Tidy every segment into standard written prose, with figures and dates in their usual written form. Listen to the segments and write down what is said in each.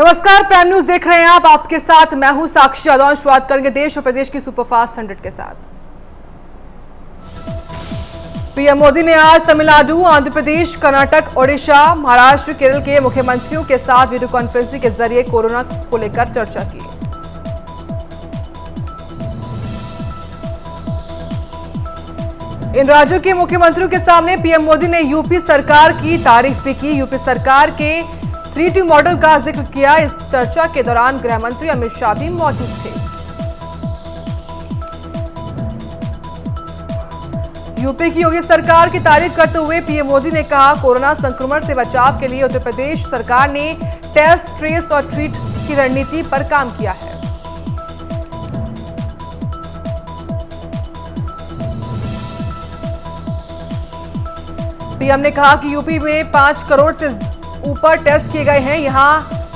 नमस्कार, prime news देख रहे हैं आप। आपके साथ मैं हूं साक्षी यादव। शुरुआत करेंगे देश और प्रदेश की सुपरफास्ट 100 के साथ। पीएम मोदी ने आज तमिलनाडु, आंध्र प्रदेश, कर्नाटक, ओडिशा, महाराष्ट्र, केरल के मुख्यमंत्रियों के साथ वीडियो कॉन्फ्रेंसिंग के जरिए कोरोना को लेकर चर्चा की। इन राज्यों के मुख्यमंत्रियों के सामने पीएम मोदी ने यूपी सरकार की तारीफ भी की। यूपी सरकार के 3T मॉडल का जिक्र किया। इस चर्चा के दौरान गृह मंत्री अमित शाह भी मौजूद थे। यूपी की योगी सरकार की तारीफ करते हुए पीएम मोदी ने कहा, कोरोना संक्रमण से बचाव के लिए उत्तर प्रदेश सरकार ने टेस्ट, ट्रेस और ट्रीट की रणनीति पर काम किया है। पीएम ने कहा कि यूपी में 5 करोड़ से ऊपर टेस्ट किए गए हैं। यहां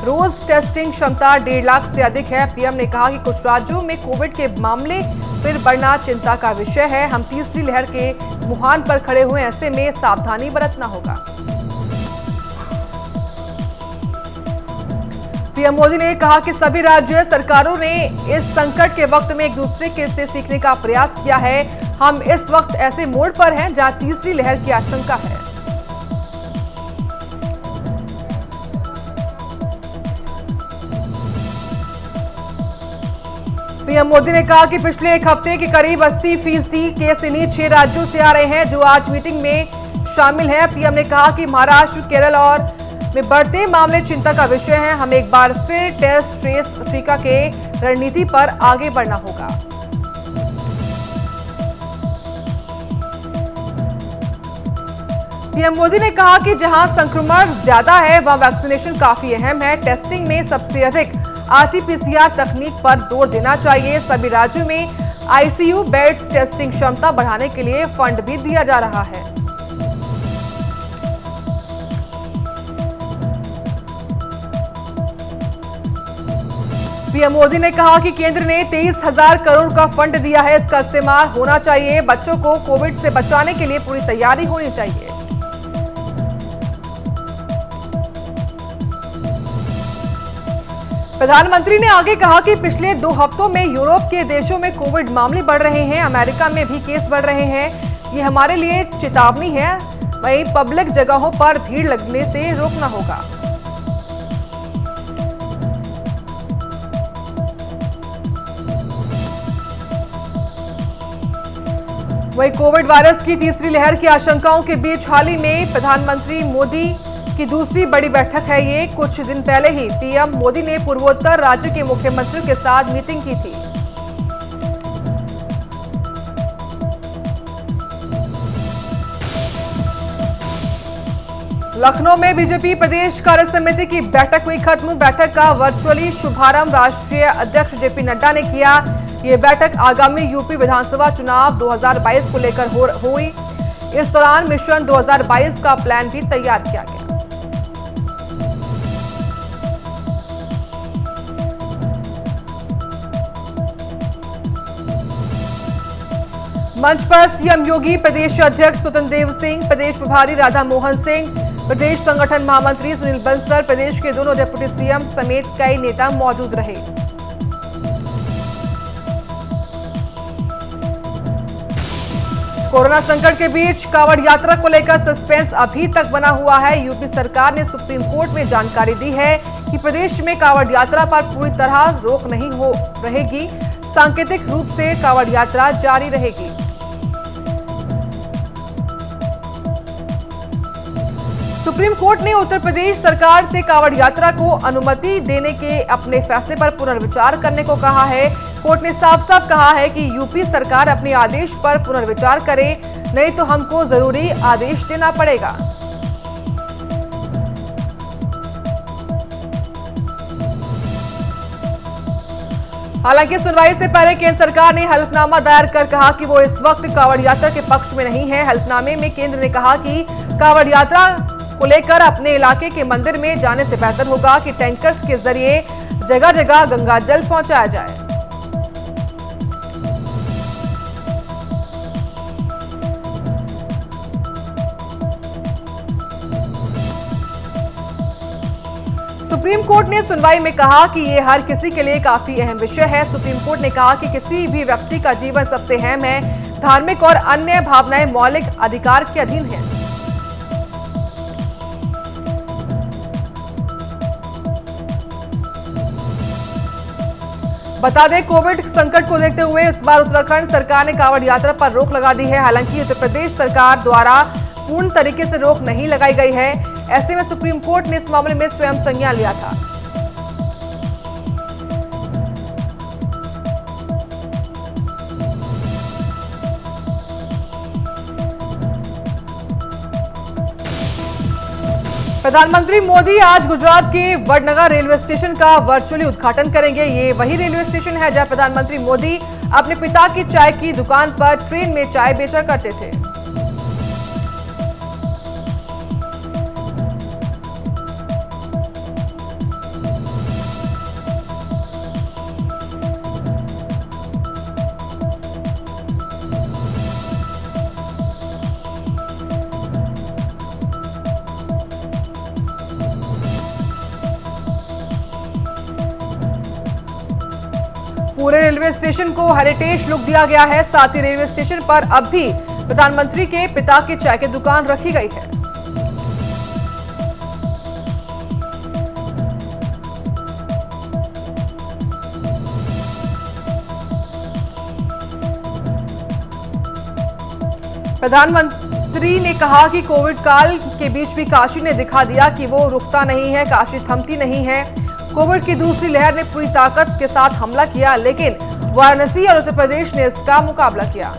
रोज टेस्टिंग क्षमता 1.5 लाख से अधिक है। पीएम ने कहा कि कुछ राज्यों में कोविड के मामले फिर बढ़ना चिंता का विषय है। हम तीसरी लहर के मुहान पर खड़े हुए, ऐसे में सावधानी बरतना होगा। पीएम मोदी ने कहा कि सभी राज्य सरकारों ने इस संकट के वक्त में एक दूसरे के से सीखने का प्रयास किया है। हम इस वक्त ऐसे मोड़ पर हैं जहां तीसरी लहर की आशंका है। पीएम मोदी ने कहा कि पिछले एक हफ्ते के करीब 80% केस इन्हीं 6 राज्यों से आ रहे हैं जो आज मीटिंग में शामिल हैं। पीएम ने कहा कि महाराष्ट्र, केरल और में बढ़ते मामले चिंता का विषय हैं। हमें एक बार फिर टेस्ट, ट्रेस, टीका के रणनीति पर आगे बढ़ना होगा। पीएम मोदी ने कहा कि जहां संक्रमण ज्यादा है वहां वैक्सीनेशन काफी अहम है। टेस्टिंग में सबसे अधिक RT-PCR तकनीक पर जोर देना चाहिए। सभी राज्यों में ICU बेड्स, टेस्टिंग क्षमता बढ़ाने के लिए फंड भी दिया जा रहा है। पीएम मोदी ने कहा कि केंद्र ने 23,000 करोड़ का फंड दिया है। इसका इस्तेमाल होना चाहिए। बच्चों को कोविड से बचाने के लिए पूरी तैयारी होनी चाहिए। प्रधानमंत्री ने आगे कहा कि पिछले 2 हफ्तों में यूरोप के देशों में कोविड मामले बढ़ रहे हैं। अमेरिका में भी केस बढ़ रहे हैं। ये हमारे लिए चेतावनी है। वहीं पब्लिक जगहों पर भीड़ लगने से रोकना होगा। वहीं कोविड वायरस की तीसरी लहर की आशंकाओं के बीच हाल ही में प्रधानमंत्री मोदी की दूसरी बड़ी बैठक है ये। कुछ दिन पहले ही पीएम मोदी ने पूर्वोत्तर राज्य के मुख्यमंत्रियों के साथ मीटिंग की थी। लखनऊ में बीजेपी प्रदेश कार्य समिति की बैठक हुई खत्म। बैठक का वर्चुअली शुभारंभ राष्ट्रीय अध्यक्ष जेपी नड्डा ने किया। ये बैठक आगामी यूपी विधानसभा चुनाव 2022 को लेकर हुई। इस दौरान मिशन 2022 का प्लान भी तैयार किया गया। मंच पर सीएम योगी, प्रदेश अध्यक्ष स्वतंत्र देव सिंह, प्रदेश प्रभारी राधा मोहन सिंह, प्रदेश संगठन महामंत्री सुनील बंसल, प्रदेश के दोनों डिप्टी सीएम समेत कई नेता मौजूद रहे। कोरोना संकट के बीच कांवड़ यात्रा को लेकर सस्पेंस अभी तक बना हुआ है। यूपी सरकार ने सुप्रीम कोर्ट में जानकारी दी है कि प्रदेश में कांवड़ यात्रा पर पूरी तरह रोक नहीं हो रहेगी। सांकेतिक रूप से कांवड़ यात्रा जारी रहेगी। सुप्रीम कोर्ट ने उत्तर प्रदेश सरकार से कांवड़ यात्रा को अनुमति देने के अपने फैसले पर पुनर्विचार करने को कहा है। कोर्ट ने साफ साफ कहा है कि यूपी सरकार अपने आदेश पर पुनर्विचार करे, नहीं तो हमको जरूरी आदेश देना पड़ेगा। हालांकि सुनवाई से पहले केंद्र सरकार ने हलफनामा दायर कर कहा कि वो इस वक्त कांवड़ यात्रा के पक्ष में नहीं है। हलफनामे में केंद्र ने कहा कि कांवड़ यात्रा को लेकर अपने इलाके के मंदिर में जाने से बेहतर होगा कि टैंकर्स के जरिए जगह जगह गंगा जल पहुंचाया जाए। सुप्रीम कोर्ट ने सुनवाई में कहा कि ये हर किसी के लिए काफी अहम विषय है। सुप्रीम कोर्ट ने कहा कि किसी भी व्यक्ति का जीवन सबसे अहम है। धार्मिक और अन्य भावनाएं मौलिक अधिकार के अधीन हैं। बता दें, कोविड संकट को देखते हुए इस बार उत्तराखंड सरकार ने कांवड़ यात्रा पर रोक लगा दी है। हालांकि उत्तर प्रदेश सरकार द्वारा पूर्ण तरीके से रोक नहीं लगाई गई है। ऐसे में सुप्रीम कोर्ट ने इस मामले में स्वयं संज्ञान लिया था। प्रधानमंत्री मोदी आज गुजरात के वडनगर रेलवे स्टेशन का वर्चुअली उद्घाटन करेंगे। ये वही रेलवे स्टेशन है जहां प्रधानमंत्री मोदी अपने पिता की चाय की दुकान पर ट्रेन में चाय बेचा करते थे। पूरे रेलवे स्टेशन को हेरिटेज लुक दिया गया है। साथ ही रेलवे स्टेशन पर अब भी प्रधानमंत्री के पिता की चाय की दुकान रखी गई है। प्रधानमंत्री ने कहा कि कोविड काल के बीच भी काशी ने दिखा दिया कि वो रुकता नहीं है, काशी थमती नहीं है। कोविड की दूसरी लहर ने पूरी ताकत के साथ हमला किया, लेकिन वाराणसी और उत्तर प्रदेश ने इसका मुकाबला किया।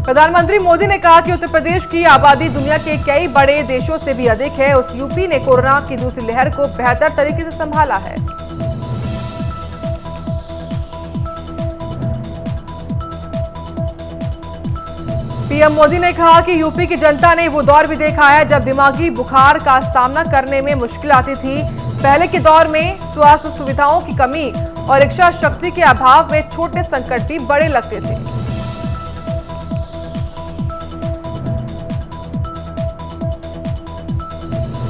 प्रधानमंत्री मोदी ने कहा कि उत्तर प्रदेश की आबादी दुनिया के कई बड़े देशों से भी अधिक है। उस यूपी ने कोरोना की दूसरी लहर को बेहतर तरीके से संभाला है। पीएम मोदी ने कहा कि यूपी की जनता ने वो दौर भी देखा है जब दिमागी बुखार का सामना करने में मुश्किल आती थी। पहले के दौर में स्वास्थ्य सुविधाओं की कमी और इच्छा शक्ति के अभाव में छोटे संकट भी बड़े लगते थे।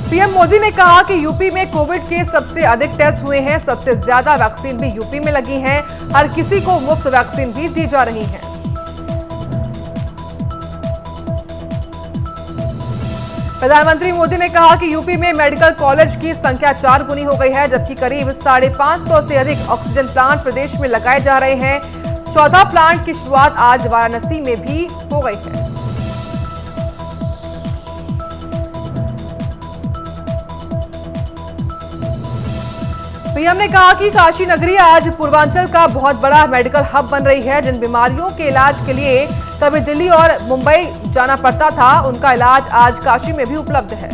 पीएम मोदी ने कहा कि यूपी में कोविड के सबसे अधिक टेस्ट हुए हैं। सबसे ज्यादा वैक्सीन भी यूपी में लगी हैं। हर किसी को मुफ्त वैक्सीन भी दी जा रही है। प्रधानमंत्री मोदी ने कहा कि यूपी में मेडिकल कॉलेज की संख्या 4 गुनी हो गई है, जबकि करीब 550 से अधिक ऑक्सीजन प्लांट प्रदेश में लगाए जा रहे हैं। 14 प्लांट की शुरुआत आज वाराणसी में भी हो गई है। पीएम ने कहा कि काशी नगरी आज पूर्वांचल का बहुत बड़ा मेडिकल हब बन रही है। जिन बीमारियों के इलाज के लिए कभी दिल्ली और मुंबई जाना पड़ता था, उनका इलाज आज काशी में भी उपलब्ध है।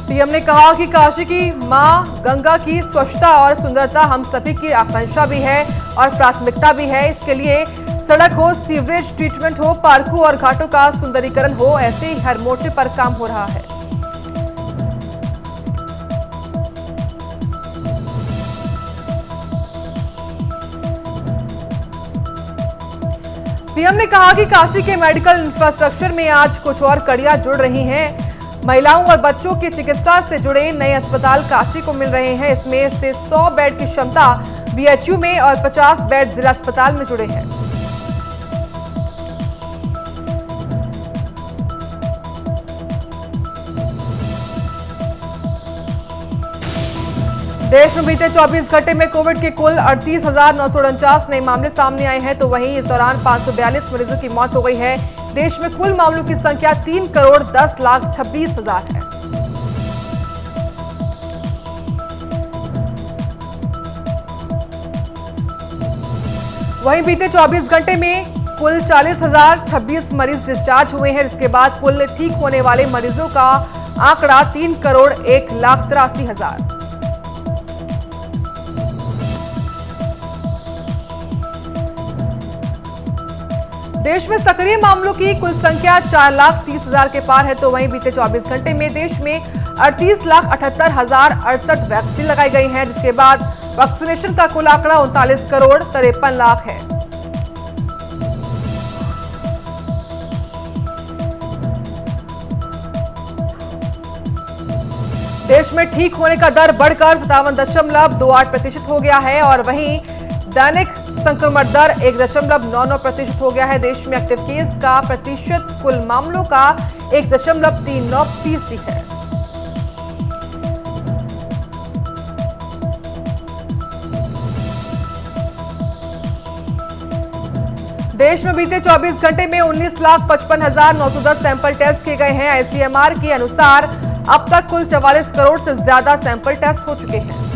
पीएम ने कहा कि काशी की मां गंगा की स्वच्छता और सुंदरता हम सभी की आकांक्षा भी है और प्राथमिकता भी है। इसके लिए सड़क हो, सीवरेज ट्रीटमेंट हो, पार्कों और घाटों का सुंदरीकरण हो, ऐसे ही हर मोर्चे पर काम हो रहा है। पीएम ने कहा कि काशी के मेडिकल इंफ्रास्ट्रक्चर में आज कुछ और कड़ियां जुड़ रही हैं। महिलाओं और बच्चों की चिकित्सा से जुड़े नए अस्पताल काशी को मिल रहे हैं। इसमें से 100 बेड की क्षमता बीएचयू में और 50 बेड जिला अस्पताल में जुड़े हैं। देश में बीते 24 घंटे में कोविड के कुल 38,949 नए मामले सामने आए हैं, तो वहीं इस दौरान 542 मरीजों की मौत हो गई है। देश में कुल मामलों की संख्या 3,10,26,000 है। वहीं बीते 24 घंटे में कुल 40,026 मरीज डिस्चार्ज हुए हैं, जिसके बाद कुल ठीक होने वाले मरीजों का आंकड़ा 3,01,83,000। देश में सक्रिय मामलों की कुल संख्या 4,30,000 के पार है, तो वहीं बीते 24 घंटे में देश में 38,78,068 वैक्सीन लगाई गई हैं, जिसके बाद वैक्सीनेशन का कुल आंकड़ा 39,53,00,000 है। देश में ठीक होने का दर बढ़कर 57.28% हो गया है और वहीं दैनिक संक्रमण दर 1.99% हो गया है। देश में एक्टिव केस का प्रतिशत कुल मामलों का 1.39% है। देश में बीते 24 घंटे में 19,55,910 सैंपल टेस्ट किए गए हैं। आईसीएमआर के अनुसार अब तक कुल 44 करोड़ से ज्यादा सैंपल टेस्ट हो चुके हैं।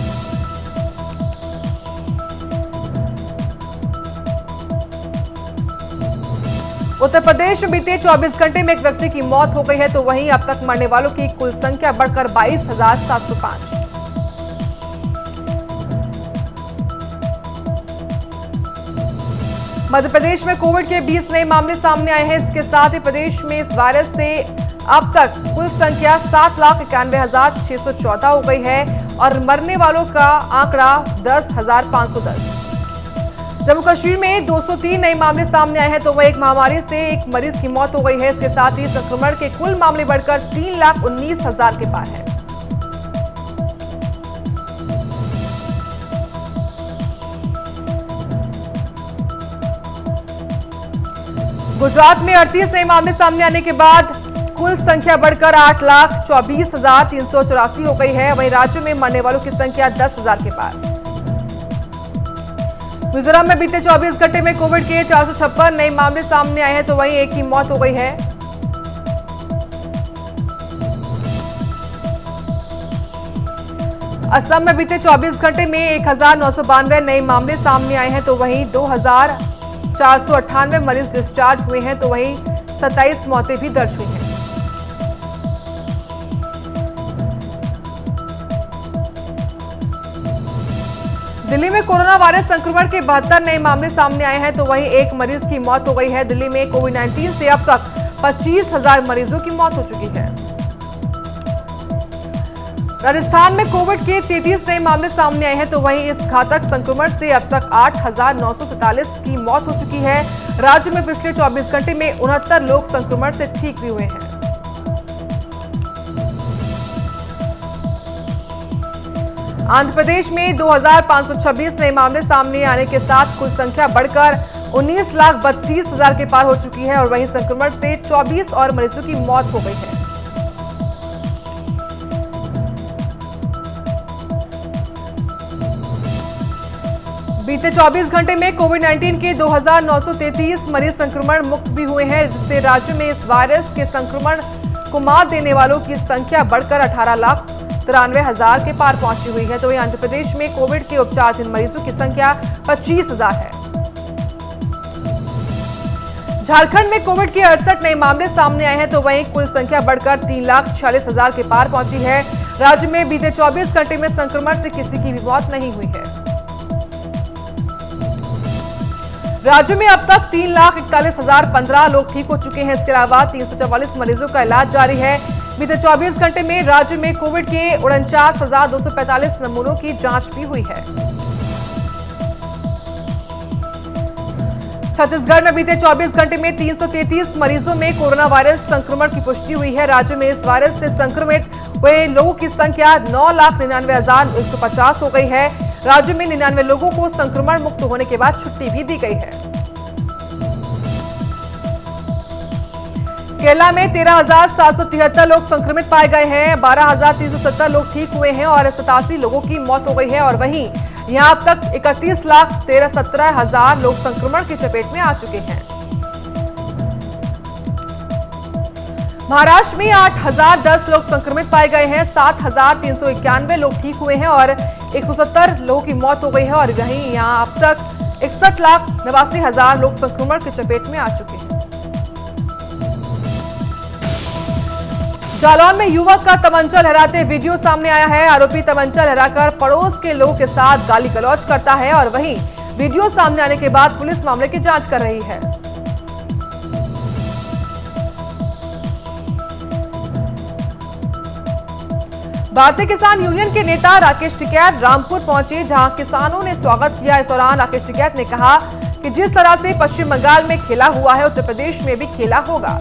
उत्तर प्रदेश में बीते 24 घंटे में एक व्यक्ति की मौत हो गई है, तो वहीं अब तक मरने वालों की कुल संख्या बढ़कर 22,705। मध्य प्रदेश में कोविड के 20 नए मामले सामने आए हैं। इसके साथ ही प्रदेश में इस वायरस से अब तक कुल संख्या 7,91,614 हो गई है और मरने वालों का आंकड़ा 10,510। जम्मू कश्मीर में 203 नए मामले सामने आए हैं, तो वह एक महामारी से एक मरीज की मौत हो गई है। इसके साथ ही संक्रमण के कुल मामले बढ़कर 3,19,000 के पार है। गुजरात में 38 नए मामले सामने आने के बाद कुल संख्या बढ़कर 8,24,384 हो गई है। वहीं राज्य में मरने वालों की संख्या 10,000 के पार। मिजोरम में बीते 24 घंटे में कोविड के 456 नए मामले सामने आए हैं, तो वहीं एक की मौत हो गई है। असम में बीते 24 घंटे में 1,992 नए मामले सामने आए हैं, तो वहीं 2,498 मरीज डिस्चार्ज हुए हैं, तो वहीं 27 मौतें भी दर्ज हुई हैं। दिल्ली में कोरोना वायरस संक्रमण के 72 नए मामले सामने आए हैं, तो वहीं एक मरीज की मौत हो गई है। दिल्ली में कोविड-19 से अब तक 25,000 मरीजों की मौत हो चुकी है। राजस्थान में कोविड के 33 नए मामले सामने आए हैं, तो वहीं इस घातक संक्रमण से अब तक 8,947 की मौत हो चुकी है। राज्य में पिछले 24 घंटे में 69 लोग संक्रमण से ठीक भी हुए हैं। आंध्र प्रदेश में 2,526 नए मामले सामने आने के साथ कुल संख्या बढ़कर 19,32,000 के पार हो चुकी है और वहीं संक्रमण से 24 और मरीजों की मौत हो गई है। बीते 24 घंटे में कोविड-19 के 2,933 मरीज संक्रमण मुक्त भी हुए हैं, जिससे राज्य में इस वायरस के संक्रमण को मात देने वालों की संख्या बढ़कर 18,93,000 के पार पहुंची हुई है। तो वहीं आंध्र प्रदेश में कोविड के उपचाराधीन मरीजों की संख्या 25,000 है। झारखंड में कोविड के 68 नए मामले सामने आए हैं, तो वहीं कुल संख्या बढ़कर 3,46,000 के पार पहुंची है। राज्य में बीते 24 घंटे में संक्रमण से किसी की भी मौत नहीं हुई है। राज्य में अब तक 3,41,015 लोग ठीक हो चुके हैं। इसके अलावा 344 मरीजों का इलाज जारी है। बीते 24 घंटे में राज्य में कोविड के 49,245 नमूनों की जांच भी हुई है। छत्तीसगढ़ में बीते 24 घंटे में 333 मरीजों में कोरोना वायरस संक्रमण की पुष्टि हुई है। राज्य में इस वायरस से संक्रमित हुए लोगों की संख्या 9,99,150 हो गई है। राज्य में 99 लोगों को संक्रमण मुक्त होने के बाद छुट्टी भी दी गई है। केरला में 13,773 लोग संक्रमित पाए गए हैं। 12,370 लोग ठीक हुए हैं और 87 लोगों की मौत हो गई है और वहीं यहां अब तक 31,17,000 लोग संक्रमण की चपेट में आ चुके हैं। महाराष्ट्र में 8,010 लोग संक्रमित पाए गए हैं। 7,391 लोग ठीक हुए हैं और 170 लोगों की मौत हो गई है और वहीं यहां अब तक 61,89,000 लोग संक्रमण की चपेट में आ चुके हैं। जालौन में युवक का तमंचा लहराते वीडियो सामने आया है। आरोपी तमंचा लहराकर पड़ोस के लोगों के साथ गाली गलौज करता है और वहीं वीडियो सामने आने के बाद पुलिस मामले की जांच कर रही है। भारतीय किसान यूनियन के नेता राकेश टिकैत रामपुर पहुंचे, जहां किसानों ने स्वागत किया। इस दौरान राकेश टिकैत ने कहा कि जिस तरह से पश्चिम बंगाल में खेला हुआ है, उत्तर प्रदेश में भी खेला होगा।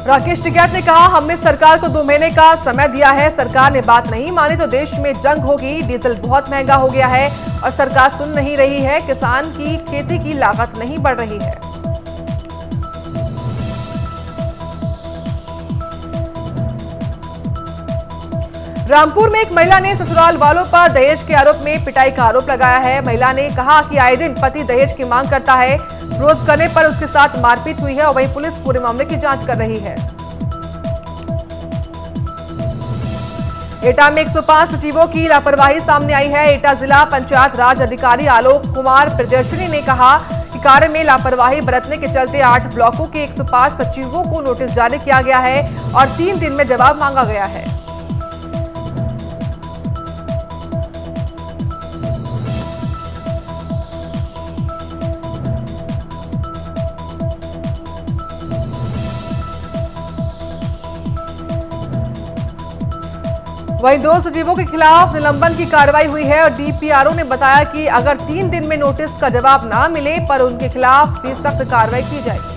राकेश टिकैत ने कहा, हमने सरकार को 2 महीने का समय दिया है, सरकार ने बात नहीं मानी तो देश में जंग होगी। डीजल बहुत महंगा हो गया है और सरकार सुन नहीं रही है। किसान की खेती की लागत नहीं बढ़ रही है। रामपुर में एक महिला ने ससुराल वालों पर दहेज के आरोप में पिटाई का आरोप लगाया है। महिला ने कहा कि आए दिन पति दहेज की मांग करता है, विरोध करने पर उसके साथ मारपीट हुई है और वहीं पुलिस पूरे मामले की जांच कर रही है। एटा में 105 सचिवों की लापरवाही सामने आई है। एटा जिला पंचायत राज अधिकारी आलोक कुमार प्रियदर्शनी ने कहा कि कार्य में लापरवाही बरतने के चलते 8 ब्लॉकों के 105 सचिवों को नोटिस जारी किया गया है और 3 दिन में जवाब मांगा गया है। वहीं 2 सचिवों के खिलाफ निलंबन की कार्रवाई हुई है और डीपीआरओ ने बताया कि अगर 3 दिन में नोटिस का जवाब ना मिले पर उनके खिलाफ भी सख्त कार्रवाई की जाएगी।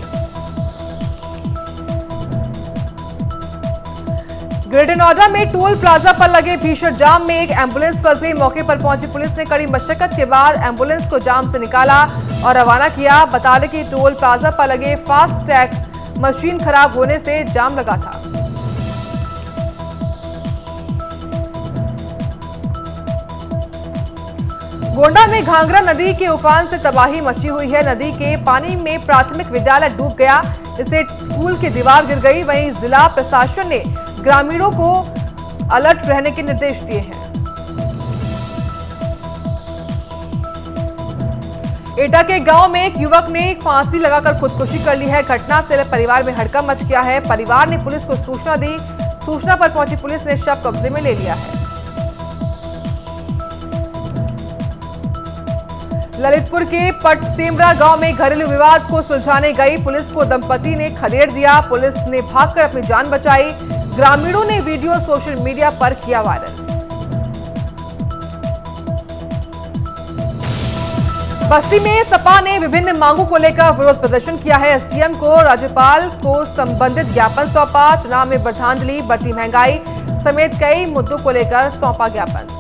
ग्रेटर नोएडा में टोल प्लाजा पर लगे भीषण जाम में एक एम्बुलेंस फंस गई। मौके पर पहुंची पुलिस ने कड़ी मशक्कत के बाद एम्बुलेंस को जाम से निकाला और रवाना किया। बता दें कि टोल प्लाजा पर लगे फास्ट टैग मशीन खराब होने से जाम लगा था। गोंडा में घाघरा नदी के उफान से तबाही मची हुई है। नदी के पानी में प्राथमिक विद्यालय डूब गया, जिससे स्कूल की दीवार गिर गई। वहीं जिला प्रशासन ने ग्रामीणों को अलर्ट रहने के निर्देश दिए हैं। एटा के गांव में एक युवक ने फांसी लगाकर खुदकुशी कर ली है। घटना से परिवार में हड़कंप मच गया है। परिवार ने पुलिस को सूचना दी। सूचना पर पहुंची पुलिस ने शव कब्जे में ले लिया है। ललितपुर के पटसेमरा गांव में घरेलू विवाद को सुलझाने गई पुलिस को दंपति ने खदेड़ दिया। पुलिस ने भागकर अपनी जान बचाई। ग्रामीणों ने वीडियो सोशल मीडिया पर किया वायरल। बस्ती में सपा ने विभिन्न मांगों को लेकर विरोध प्रदर्शन किया है। एसडीएम को राज्यपाल को संबंधित ज्ञापन सौंपा। चुनाव में श्रद्धांजलि, बढ़ती महंगाई समेत कई मुद्दों को लेकर सौंपा ज्ञापन।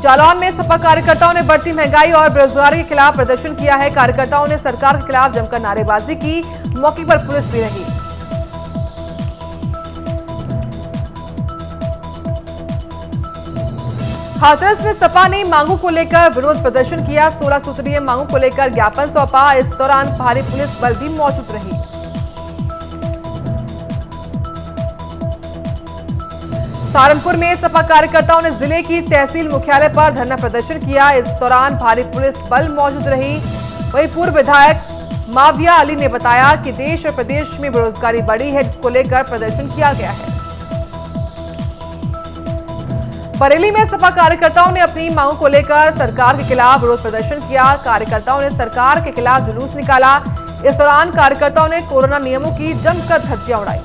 जालौन में सपा कार्यकर्ताओं ने बढ़ती महंगाई और बेरोजगारी के खिलाफ प्रदर्शन किया है। कार्यकर्ताओं ने सरकार के खिलाफ जमकर नारेबाजी की। मौके पर पुलिस भी रही। हाथरस में सपा ने मांगों को लेकर विरोध प्रदर्शन किया। 16 सूत्रीय मांगों को लेकर ज्ञापन सौंपा। इस दौरान भारी पुलिस बल भी मौजूद रही। सहारनपुर में सपा कार्यकर्ताओं ने जिले की तहसील मुख्यालय पर धरना प्रदर्शन किया। इस दौरान भारी पुलिस बल मौजूद रही। वहीं पूर्व विधायक माविया अली ने बताया कि देश और प्रदेश में बेरोजगारी बढ़ी है, जिसको लेकर प्रदर्शन किया गया है। बरेली में सपा कार्यकर्ताओं ने अपनी मांगों को लेकर सरकार के खिलाफ विरोध प्रदर्शन किया। कार्यकर्ताओं ने सरकार के खिलाफ जुलूस निकाला। इस दौरान कार्यकर्ताओं ने कोरोना नियमों की जमकर धज्जियां उड़ाई।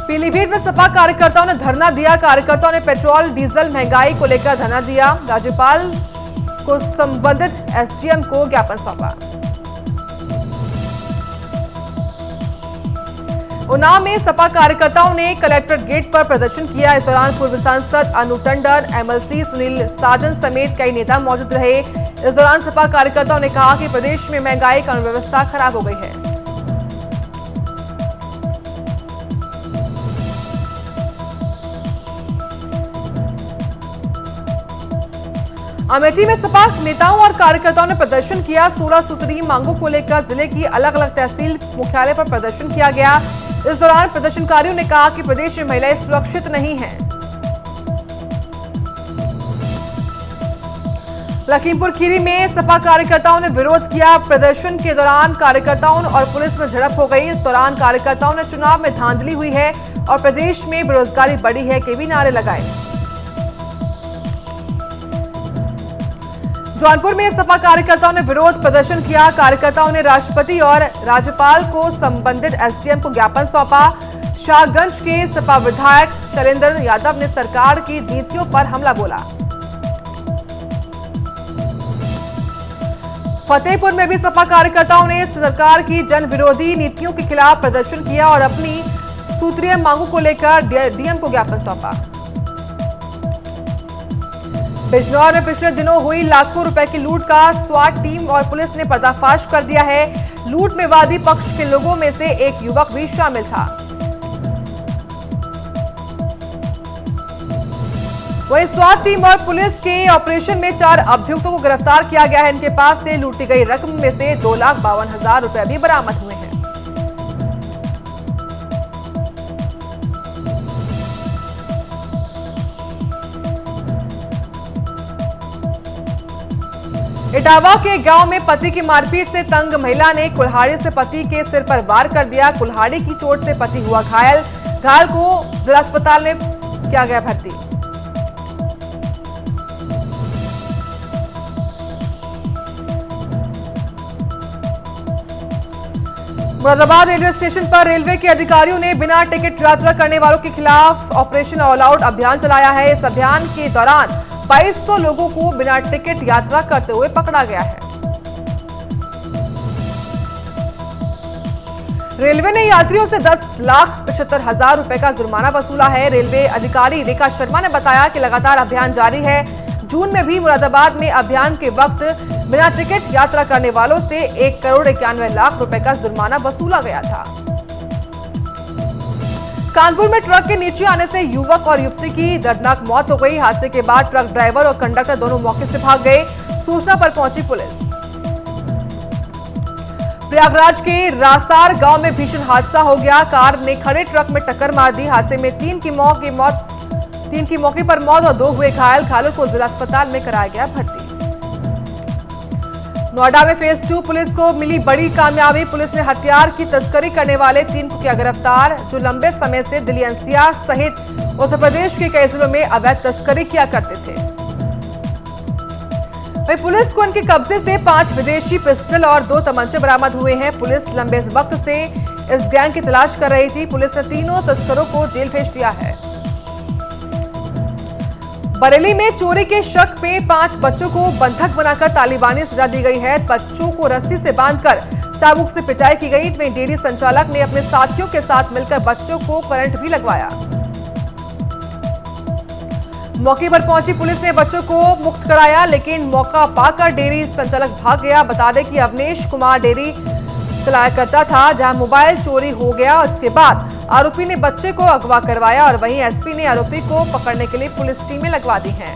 पीलीभीत में सपा कार्यकर्ताओं ने धरना दिया। कार्यकर्ताओं ने पेट्रोल डीजल महंगाई को लेकर धरना दिया। राज्यपाल को संबंधित एसडीएम को ज्ञापन सौंपा। उन्नाव में सपा कार्यकर्ताओं ने कलेक्ट्रेट गेट पर प्रदर्शन किया। इस दौरान पूर्व सांसद अनु टंडन, एमएलसी सुनील साजन समेत कई नेता मौजूद रहे। इस दौरान सपा कार्यकर्ताओं ने कहा कि प्रदेश में महंगाई कानून व्यवस्था खराब हो गई है। अमेठी में सपा नेताओं और कार्यकर्ताओं ने प्रदर्शन किया। 16 सूत्रीय मांगों को लेकर जिले की अलग अलग तहसील मुख्यालय पर प्रदर्शन किया गया। इस दौरान प्रदर्शनकारियों ने कहा कि प्रदेश में महिलाएं सुरक्षित नहीं हैं। लखीमपुर खीरी में सपा कार्यकर्ताओं ने विरोध किया। प्रदर्शन के दौरान कार्यकर्ताओं और पुलिस में झड़प हो गई। इस दौरान कार्यकर्ताओं ने चुनाव में धांधली हुई है और प्रदेश में बेरोजगारी बढ़ी है के भी नारे लगाए। जौनपुर में सपा कार्यकर्ताओं ने विरोध प्रदर्शन किया। कार्यकर्ताओं ने राष्ट्रपति और राज्यपाल को संबंधित एसडीएम को ज्ञापन सौंपा। शाहगंज के सपा विधायक शैलेंद्र यादव ने सरकार की नीतियों पर हमला बोला। फतेहपुर में भी सपा कार्यकर्ताओं ने सरकार की जन विरोधी नीतियों के खिलाफ प्रदर्शन किया और अपनी सूत्रीय मांगों को लेकर डीएम को ज्ञापन सौंपा। बिजनौर में पिछले दिनों हुई लाखों रुपए की लूट का स्वाट टीम और पुलिस ने पर्दाफाश कर दिया है। लूट में वादी पक्ष के लोगों में से एक युवक भी शामिल था। वहीं स्वाट टीम और पुलिस के ऑपरेशन में 4 अभियुक्तों को गिरफ्तार किया गया है। इनके पास से लूटी गई रकम में से 2,52,000 रुपए भी बरामद हुए हैं। इटावा के गांव में पति की मारपीट से तंग महिला ने कुल्हाड़ी से पति के सिर पर वार कर दिया। कुल्हाड़ी की चोट से पति हुआ घायल। घायल को जिला अस्पताल में किया गया भर्ती। मुरादाबाद रेलवे स्टेशन पर रेलवे के अधिकारियों ने बिना टिकट यात्रा करने वालों के खिलाफ ऑपरेशन ऑल आउट अभियान चलाया है। इस अभियान के दौरान 2200 लोगों को बिना टिकट यात्रा करते हुए पकड़ा गया है। रेलवे ने यात्रियों से 10,75,000 रुपए का जुर्माना वसूला है। रेलवे अधिकारी रेखा शर्मा ने बताया कि लगातार अभियान जारी है। जून में भी मुरादाबाद में अभियान के वक्त बिना टिकट यात्रा करने वालों से 1,91,00,000 रुपए का जुर्माना वसूला गया था। कानपुर में ट्रक के नीचे आने से युवक और युवती की दर्दनाक मौत हो गई। हादसे के बाद ट्रक ड्राइवर और कंडक्टर दोनों मौके से भाग गए। सूचना पर पहुंची पुलिस। प्रयागराज के रासार गांव में भीषण हादसा हो गया। कार ने खड़े ट्रक में टक्कर मार दी। हादसे में 3 की मौके पर मौत और 2 हुए घायल। घायलों को जिला अस्पताल में कराया गया भर्ती। नोएडा में फेज 2 पुलिस को मिली बड़ी कामयाबी। पुलिस ने हथियार की तस्करी करने वाले 3 को किया गिरफ्तार, जो लंबे समय से दिल्ली एनसीआर सहित उत्तर प्रदेश के कई जिलों में अवैध तस्करी किया करते थे। वहीं पुलिस को उनके कब्जे से 5 विदेशी पिस्टल और 2 तमंचे बरामद हुए हैं। पुलिस लंबे वक्त से इस गैंग की तलाश कर रही थी। पुलिस ने तीनों तस्करों को जेल भेज दिया है। बरेली में चोरी के शक में 5 बच्चों को बंधक बनाकर तालिबानी सजा दी गई है। बच्चों को रस्सी से बांधकर चाबुक से पिटाई की गई। वहीं डेयरी संचालक ने अपने साथियों के साथ मिलकर बच्चों को करंट भी लगवाया। मौके पर पहुंची पुलिस ने बच्चों को मुक्त कराया, लेकिन मौका पाकर डेयरी संचालक भाग गया। बता दें कि अवनीश कुमार डेयरी चलाया करता था, जहां मोबाइल चोरी हो गया। इसके बाद आरोपी ने बच्चे को अगवा करवाया और वहीं एसपी ने आरोपी को पकड़ने के लिए पुलिस टीमें लगवा दी हैं।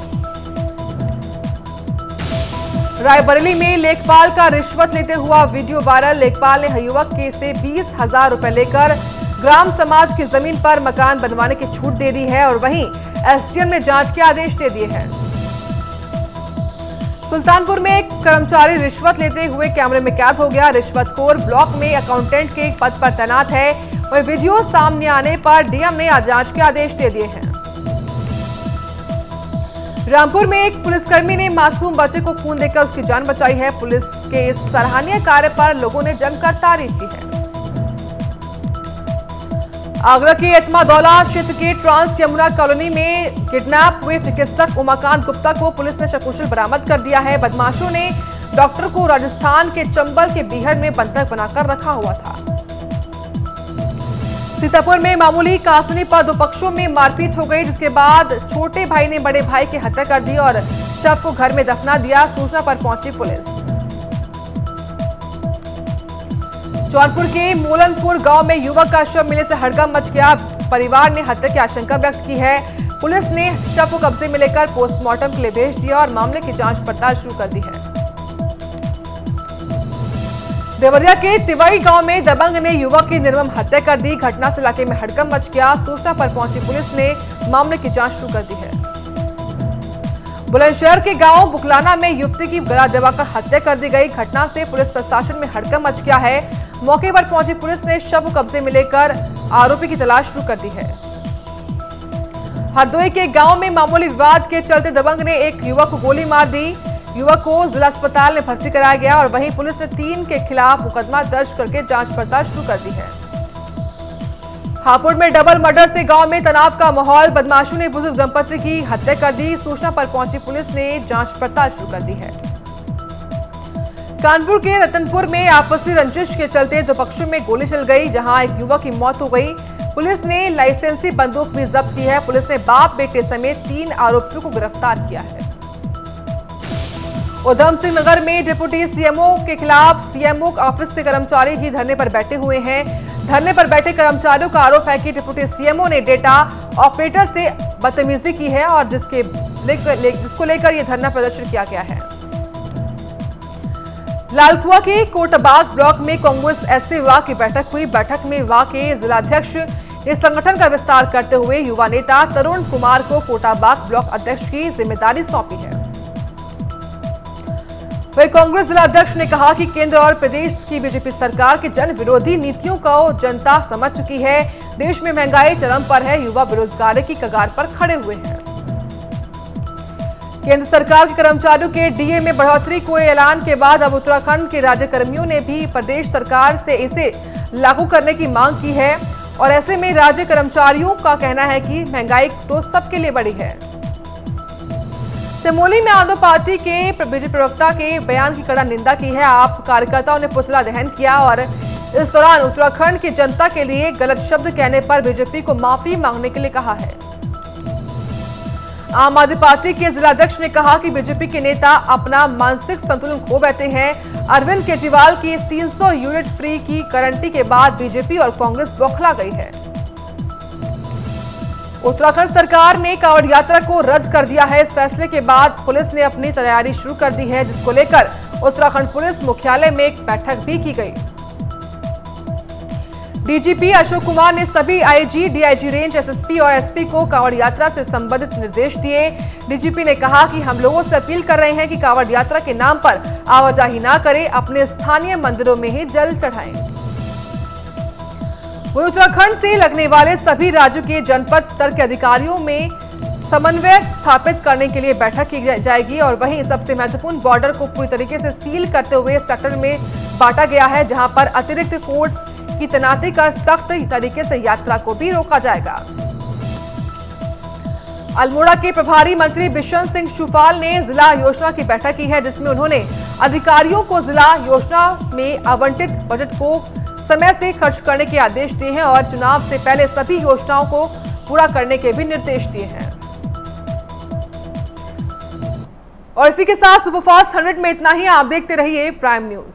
रायबरेली में लेखपाल का रिश्वत लेते हुआ वीडियो वायरल। लेखपाल ने युवक के से 20,000 रुपए लेकर ग्राम समाज की जमीन पर मकान बनवाने की छूट दे दी है और वहीं एसडीएम ने जांच के आदेश दे दिए हैं। सुल्तानपुर में एक कर्मचारी रिश्वत लेते हुए कैमरे में कैद हो गया। रिश्वतखोर ब्लॉक में अकाउंटेंट के पद पर तैनात है। वह वीडियो सामने आने पर डीएम ने जांच के आदेश दे दिए हैं। रामपुर में एक पुलिसकर्मी ने मासूम बच्चे को खून देकर उसकी जान बचाई है। पुलिस के इस सराहनीय कार्य पर लोगों ने जमकर तारीफ की है। आगरा के एतमादौला क्षेत्र के ट्रांस यमुना कॉलोनी में किडनैप हुए चिकित्सक उमाकांत गुप्ता को पुलिस ने सकुशल बरामद कर दिया है। बदमाशों ने डॉक्टर को राजस्थान के चंबल के बीहड़ में बंधक बनाकर रखा हुआ था। सीतापुर में मामूली कासनी पर 2 पक्षों में मारपीट हो गई, जिसके बाद छोटे भाई ने बड़े भाई की हत्या कर दी और शव को घर में दफना दिया। सूचना पर पहुंची पुलिस। जौनपुर के मोलनपुर गांव में युवक का शव मिलने से हड़कंप मच गया। परिवार ने हत्या की आशंका व्यक्त की है। पुलिस ने शव को कब्जे में लेकर पोस्टमार्टम के लिए भेज दिया और मामले की जांच पड़ताल शुरू कर दी है। देवरिया के तिवाई गांव में दबंग ने युवक की निर्मम हत्या कर दी। घटना से इलाके में हड़कंप मच गया। सूचना पर पहुंची पुलिस ने मामले की जांच शुरू कर दी है। बुलंदशहर के गांव बुकलाना में युवती की गला दबाकर हत्या कर दी गई। घटना से पुलिस प्रशासन में हड़कंप मच गया है। मौके पर पहुंची पुलिस ने शव को कब्जे में लेकर आरोपी की तलाश शुरू कर दी है। हरदोई के गांव में मामूली विवाद के चलते दबंग ने एक युवक को गोली मार दी। युवक को जिला अस्पताल में भर्ती कराया गया और वहीं पुलिस ने 3 के खिलाफ मुकदमा दर्ज करके जांच पड़ताल शुरू कर दी है। हापुड़ में डबल मर्डर से गांव में तनाव का माहौल। बदमाशों ने बुजुर्ग दंपति की हत्या कर दी। सूचना पर पहुंची पुलिस ने जांच पड़ताल शुरू कर दी है। कानपुर के रतनपुर में आपसी रंजिश के चलते दो पक्षों में गोली चल गई, जहां एक युवक की मौत हो गई। पुलिस ने लाइसेंसी बंदूक भी जब्त की है। पुलिस ने बाप बेटे समेत 3 आरोपियों को गिरफ्तार किया है। उधम सिंह नगर में डिप्टी सीएमओ के खिलाफ सीएमओ ऑफिस के कर्मचारी ही धरने पर बैठे हुए हैं। धरने पर बैठे कर्मचारियों का आरोप है कि डिप्टी सीएमओ ने डेटा ऑपरेटर से बदतमीजी की है और जिसको लेकर यह धरना प्रदर्शन किया गया है। लालकुआ के कोटबाग ब्लॉक में कांग्रेस एससी विभाग की बैठक हुई। बैठक में विभाग के जिलाध्यक्ष ने संगठन का विस्तार करते हुए युवा नेता तरुण कुमार को कोटाबाग ब्लॉक अध्यक्ष की जिम्मेदारी सौंपी है। वहीं कांग्रेस जिलाध्यक्ष ने कहा कि केंद्र और प्रदेश की बीजेपी सरकार की जन विरोधी नीतियों को जनता समझ चुकी है। देश में महंगाई चरम पर है, युवा बेरोजगारी की कगार पर खड़े हुए हैं। केंद्र सरकार के कर्मचारियों के डीए में बढ़ोतरी को ऐलान के बाद अब उत्तराखंड के राज्यकर्मियों ने भी प्रदेश सरकार से इसे लागू करने की मांग की है और ऐसे में राज्य कर्मचारियों का कहना है कि महंगाई तो सबके लिए बढ़ी है। चमोली में आदो पार्टी के बीजेपी प्रवक्ता के बयान की कड़ा निंदा की है। आप कार्यकर्ताओं ने पुतला दहन किया और इस दौरान उत्तराखंड की जनता के लिए गलत शब्द कहने पर बीजेपी को माफी मांगने के लिए कहा है। आम आदमी पार्टी के जिलाध्यक्ष ने कहा कि बीजेपी के नेता अपना मानसिक संतुलन खो बैठे हैं। अरविंद केजरीवाल की 300 यूनिट फ्री की गारंटी के बाद बीजेपी और कांग्रेस बौखला गई है। उत्तराखंड सरकार ने कांवड़ यात्रा को रद्द कर दिया है। इस फैसले के बाद पुलिस ने अपनी तैयारी शुरू कर दी है, जिसको लेकर उत्तराखंड पुलिस मुख्यालय में एक बैठक भी की गई। डीजीपी अशोक कुमार ने सभी आईजी, डीआईजी रेंज, एसएसपी और एसपी को कांवड़ यात्रा से संबंधित निर्देश दिए। डीजीपी ने कहा कि हम लोगों से अपील कर रहे हैं कि कांवड़ यात्रा के नाम पर आवाजाही ना करें, अपने स्थानीय मंदिरों में ही जल चढ़ाएं। वहीं उत्तराखंड से लगने वाले सभी राज्यों के जनपद स्तर के अधिकारियों में समन्वय स्थापित करने के लिए बैठक की जाएगी और वहीं सबसे महत्वपूर्ण बॉर्डर को पूरी तरीके से सील करते हुए सेक्टर में बांटा गया है, जहां पर अतिरिक्त फोर्स की तैनाती कर सख्त तरीके से यात्रा को भी रोका जाएगा। अल्मोड़ा के प्रभारी मंत्री बिशन सिंह चुफाल ने जिला योजना की बैठक की है, जिसमें उन्होंने अधिकारियों को जिला योजना में आवंटित बजट को समय से खर्च करने के आदेश दिए हैं और चुनाव से पहले सभी योजनाओं को पूरा करने के भी निर्देश दिए हैं। और इसी के साथ सुपरफास्ट 100 में इतना ही। आप देखते रहिए प्राइम न्यूज।